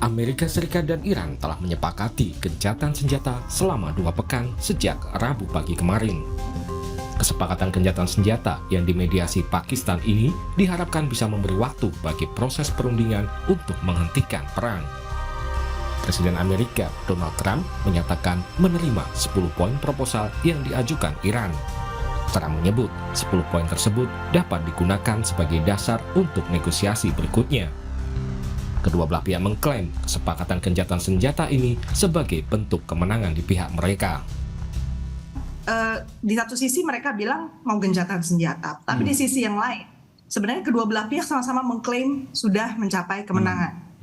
Amerika Serikat dan Iran telah menyepakati gencatan senjata selama 2 pekan sejak Rabu pagi kemarin. Kesepakatan gencatan senjata yang dimediasi Pakistan ini diharapkan bisa memberi waktu bagi proses perundingan untuk menghentikan perang. Presiden Amerika Donald Trump menyatakan menerima 10 poin proposal yang diajukan Iran. Trump menyebut 10 poin tersebut dapat digunakan sebagai dasar untuk negosiasi berikutnya. Kedua belah pihak mengklaim kesepakatan gencatan senjata ini sebagai bentuk kemenangan di pihak mereka. Di satu sisi mereka bilang mau gencatan senjata, tapi di sisi yang lain sebenarnya kedua belah pihak sama-sama mengklaim sudah mencapai kemenangan.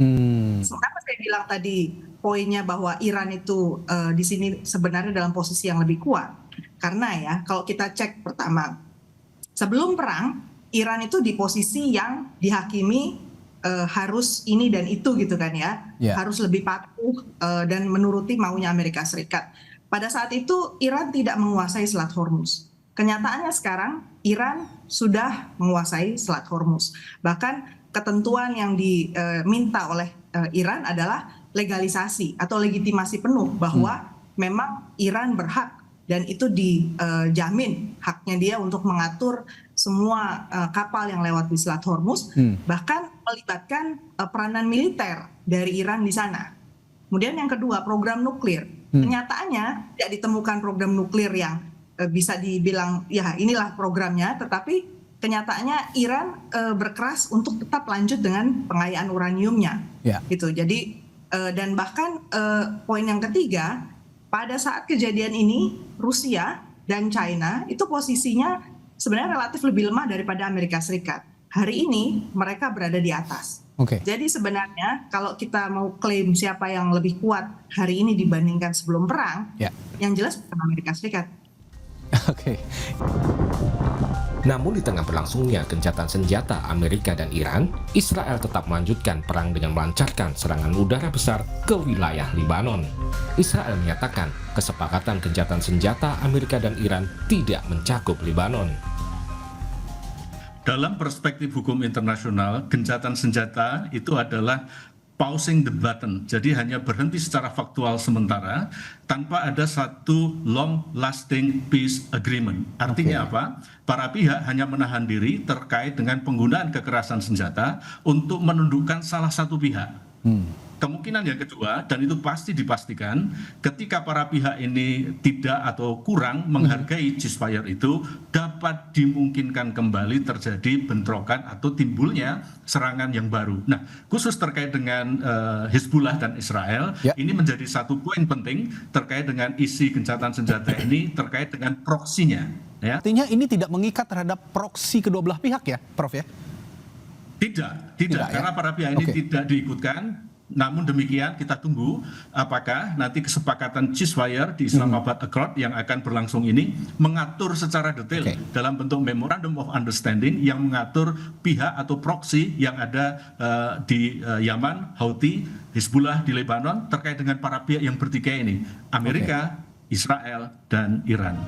Kenapa saya bilang tadi poinnya bahwa Iran itu di sini sebenarnya dalam posisi yang lebih kuat? Karena ya kalau kita cek pertama, sebelum perang Iran itu di posisi yang dihakimi harus ini dan itu gitu kan ya, harus lebih patuh dan menuruti maunya Amerika Serikat. Pada saat itu Iran tidak menguasai Selat Hormuz. Kenyataannya sekarang Iran sudah menguasai Selat Hormuz. Bahkan ketentuan yang diminta oleh Iran adalah legalisasi atau legitimasi penuh bahwa memang Iran berhak dan itu dijamin haknya dia untuk mengatur semua kapal yang lewat di Selat Hormuz, bahkan melibatkan peranan militer dari Iran di sana. Kemudian yang kedua, program nuklir. Kenyataannya tidak ditemukan program nuklir yang bisa dibilang ya inilah programnya, tetapi kenyataannya Iran berkeras untuk tetap lanjut dengan pengayaan uraniumnya, gitu. Jadi dan bahkan poin yang ketiga, pada saat kejadian ini Rusia dan China itu posisinya sebenarnya relatif lebih lemah daripada Amerika Serikat. Hari ini mereka berada di atas. Jadi sebenarnya kalau kita mau klaim siapa yang lebih kuat hari ini dibandingkan sebelum perang, yang jelas bukan Amerika Serikat. Namun di tengah berlangsungnya gencatan senjata Amerika dan Iran, Israel tetap melanjutkan perang dengan melancarkan serangan udara besar ke wilayah Lebanon. Israel menyatakan kesepakatan gencatan senjata Amerika dan Iran tidak mencakup Lebanon. Dalam perspektif hukum internasional, gencatan senjata itu adalah pausing the button, jadi hanya berhenti secara faktual sementara tanpa ada satu long-lasting peace agreement. Artinya apa? Para pihak hanya menahan diri terkait dengan penggunaan kekerasan senjata untuk menundukkan salah satu pihak. Kemungkinan yang kedua, dan itu pasti dipastikan, ketika para pihak ini tidak atau kurang menghargai ceasefire itu, dapat dimungkinkan kembali terjadi bentrokan atau timbulnya serangan yang baru. Nah, khusus terkait dengan Hizbullah dan Israel, ini menjadi satu poin penting terkait dengan isi gencatan senjata ini, terkait dengan proksinya. Artinya ini tidak mengikat terhadap proksi kedua belah pihak ya, Prof ya? Tidak, karena para pihak ini tidak diikutkan. Namun demikian kita tunggu apakah nanti kesepakatan ceasefire di Islamabad Accord yang akan berlangsung ini mengatur secara detail dalam bentuk Memorandum of Understanding yang mengatur pihak atau proksi yang ada di Yaman, Houthi, Hizbullah di Lebanon terkait dengan para pihak yang bertikai ini, Amerika, Israel, dan Iran.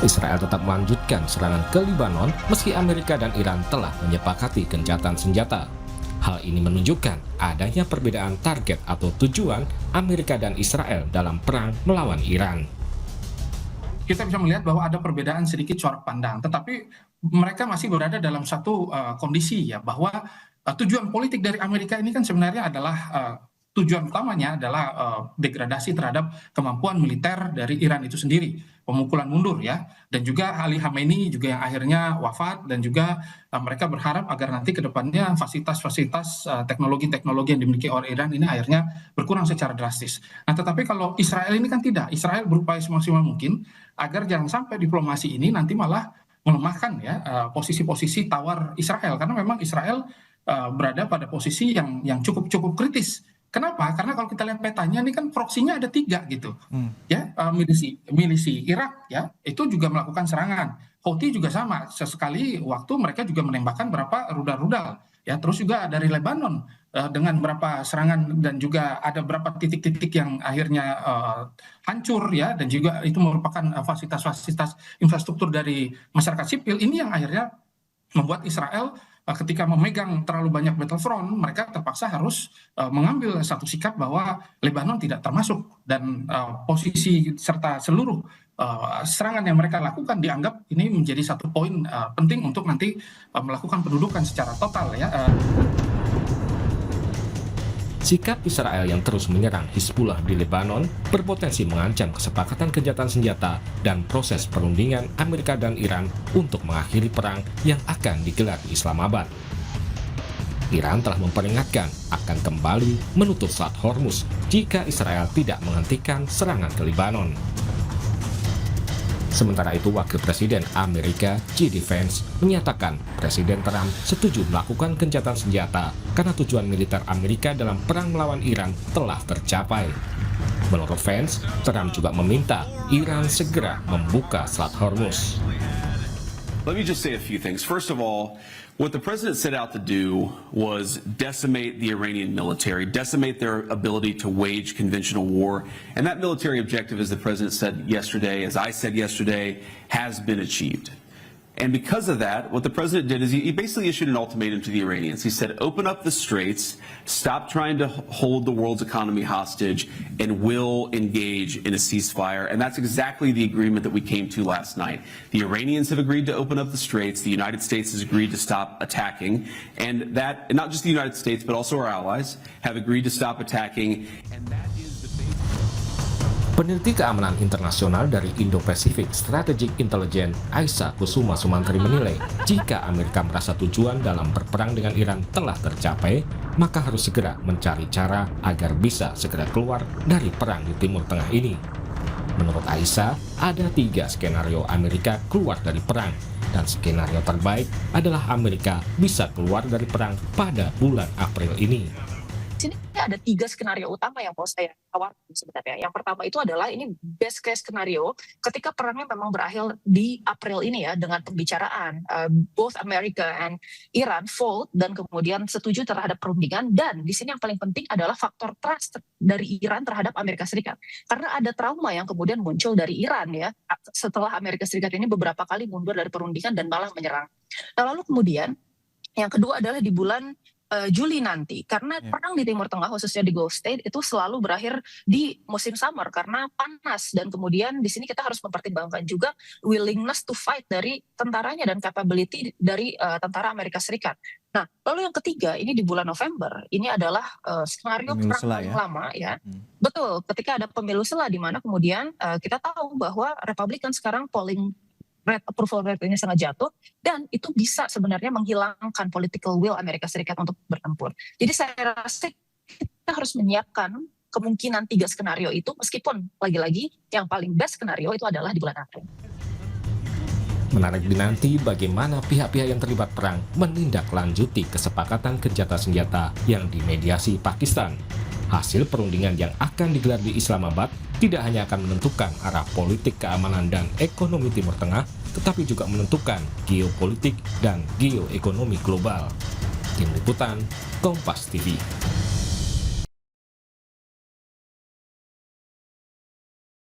Israel tetap melanjutkan serangan ke Lebanon meski Amerika dan Iran telah menyepakati gencatan senjata. Hal ini menunjukkan adanya perbedaan target atau tujuan Amerika dan Israel dalam perang melawan Iran. Kita bisa melihat bahwa ada perbedaan sedikit corak pandang, tetapi mereka masih berada dalam satu kondisi ya bahwa tujuan politik dari Amerika ini kan sebenarnya adalah tujuan utamanya adalah degradasi terhadap kemampuan militer dari Iran itu sendiri, pemukulan mundur ya, dan juga Ali Khamenei juga yang akhirnya wafat, dan juga mereka berharap agar nanti ke depannya fasilitas-fasilitas teknologi-teknologi yang dimiliki oleh Iran ini akhirnya berkurang secara drastis. Nah, tetapi kalau Israel ini kan tidak, Israel berupaya semaksimal mungkin agar jangan sampai diplomasi ini nanti malah melemahkan ya posisi-posisi tawar Israel, karena memang Israel berada pada posisi yang cukup kritis. Kenapa? Karena kalau kita lihat petanya ini kan proksinya ada 3 gitu, ya milisi Irak ya itu juga melakukan serangan, Houthi juga sama, sesekali waktu mereka juga menembakkan berapa rudal-rudal, ya terus juga dari Lebanon dengan berapa serangan dan juga ada berapa titik-titik yang akhirnya hancur ya, dan juga itu merupakan fasilitas-fasilitas infrastruktur dari masyarakat sipil ini yang akhirnya membuat Israel ketika memegang terlalu banyak battlefront, mereka terpaksa harus mengambil satu sikap bahwa Lebanon tidak termasuk, dan posisi serta seluruh serangan yang mereka lakukan dianggap ini menjadi satu poin penting untuk nanti melakukan pendudukan secara total ya. Sikap Israel yang terus menyerang Hizbullah di Lebanon berpotensi mengancam kesepakatan gencatan senjata dan proses perundingan Amerika dan Iran untuk mengakhiri perang yang akan digelar di Islamabad. Iran telah memperingatkan akan kembali menutup Selat Hormuz jika Israel tidak menghentikan serangan ke Lebanon. Sementara itu, Wakil Presiden Amerika, J.D. Vance, menyatakan Presiden Trump setuju melakukan gencatan senjata karena tujuan militer Amerika dalam perang melawan Iran telah tercapai. Menurut Vance, Trump juga meminta Iran segera membuka Selat Hormuz. Let me just say a few things. First of all, what the president set out to do was decimate the Iranian military, decimate their ability to wage conventional war. And that military objective, as the president said yesterday, as I said yesterday, has been achieved. And because of that, what the president did is he basically issued an ultimatum to the Iranians. He said, open up the straits, stop trying to hold the world's economy hostage, and we'll engage in a ceasefire. And that's exactly the agreement that we came to last night. The Iranians have agreed to open up the straits. The United States has agreed to stop attacking. And that, and not just the United States, but also our allies, have agreed to stop attacking. And that is the basis. Peneliti keamanan internasional dari Indo-Pacific Strategic Intelligence, Aisyah Kusuma Sumantri menilai, jika Amerika merasa tujuan dalam berperang dengan Iran telah tercapai, maka harus segera mencari cara agar bisa segera keluar dari perang di Timur Tengah ini. Menurut Aisyah, ada 3 skenario Amerika keluar dari perang, dan skenario terbaik adalah Amerika bisa keluar dari perang pada bulan April ini. Sini ada 3 skenario utama yang mau saya tawarkan sebenarnya. Yang pertama itu adalah ini best case skenario ketika perangnya memang berakhir di April ini ya, dengan pembicaraan both America and Iran fold dan kemudian setuju terhadap perundingan, dan di sini yang paling penting adalah faktor trust dari Iran terhadap Amerika Serikat. Karena ada trauma yang kemudian muncul dari Iran ya setelah Amerika Serikat ini beberapa kali mundur dari perundingan dan malah menyerang. Nah, lalu kemudian yang kedua adalah di bulan Juli nanti, karena perang di Timur Tengah khususnya di Gulf State itu selalu berakhir di musim summer karena panas, dan kemudian di sini kita harus mempertimbangkan juga willingness to fight dari tentaranya dan capability dari tentara Amerika Serikat. Nah, lalu yang ketiga ini di bulan November, ini adalah skenario perang paling lama ya. Betul, ketika ada pemilu sela di mana kemudian kita tahu bahwa Republikan sekarang polling approval rate-nya sangat jatuh, dan itu bisa sebenarnya menghilangkan political will Amerika Serikat untuk bertempur. Jadi saya rasa kita harus menyiapkan kemungkinan 3 skenario itu, meskipun lagi-lagi yang paling best skenario itu adalah di bulan April. Menarik dinanti bagaimana pihak-pihak yang terlibat perang menindaklanjuti kesepakatan gencatan senjata yang dimediasi Pakistan. Hasil perundingan yang akan digelar di Islamabad tidak hanya akan menentukan arah politik keamanan dan ekonomi Timur Tengah, tetapi juga menentukan geopolitik dan geoekonomi global. Tim Liputan, Kompas TV.